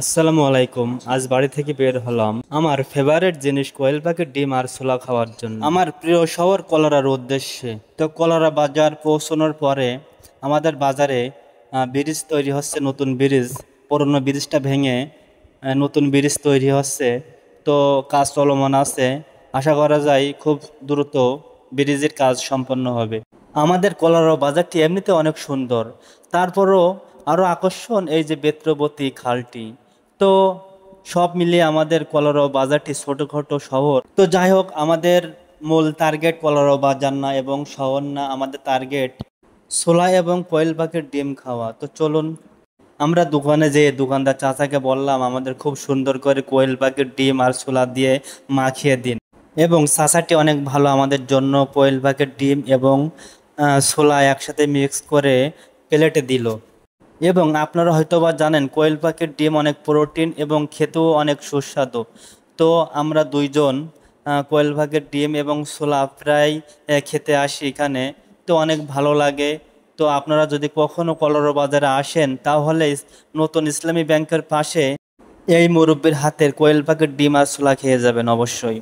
আসসালামু আলাইকুম। আজ বাড়ি থেকে বের হলাম আমার ফেভারিট জিনিস কোয়েল পাখির ডিম আর ছোলা খাওয়ার জন্য, আমার প্রিয় শহর কলোরার উদ্দেশ্যে। তো কলোরা বাজার পৌঁছানোর পরে আমাদের বাজারে ব্রিজ তৈরি হচ্ছে, নতুন ব্রিজ। পুরনো ব্রিজটা ভেঙে নতুন ব্রিজ তৈরি হচ্ছে। তো কাজ চলমান আছে, আশা করা যায় খুব দ্রুত ব্রিজের কাজ সম্পন্ন হবে। আমাদের কলোরা বাজারটি এমনিতে অনেক সুন্দর, তারপরও আরও আকর্ষণ এই যে বেত্রবতী খালটি। তো সব মিলিয়ে আমাদের কলোরাও বাজারটি ছোটখাটো শহর। তো যাই হোক, আমাদের মূল টার্গেট কলোরাও বাজার না এবং শহর না, আমাদের টার্গেট ছোলা এবং কোয়েল পাখির ডিম খাওয়া। তো চলুন আমরা দোকানে যেয়ে দোকানদার চাচাকে বললাম আমাদের খুব সুন্দর করে কোয়েল পাখির ডিম আর ছোলা দিয়ে মাখিয়ে দিন। এবং চাচাটি অনেক ভালো, আমাদের জন্য কোয়েল পাখির ডিম এবং ছোলা একসাথে মিক্স করে প্লেটে দিল। এবং আপনারা হয়তোবা জানেন কোয়েল পাখির ডিম অনেক প্রোটিন এবং খেতেও অনেক সুস্বাদু। তো আমরা দুইজন কোয়েল পাখির ডিম এবং ছোলা প্রায় খেতে আসি এখানে। তো অনেক ভালো লাগে। তো আপনারা যদি কখনো কলোরা বাজারে আসেন তাহলে নতুন ইসলামী ব্যাংকের পাশে এই মুরব্বির হাতের কোয়েল পাখির ডিম আর ছোলা খেয়ে যাবেন অবশ্যই।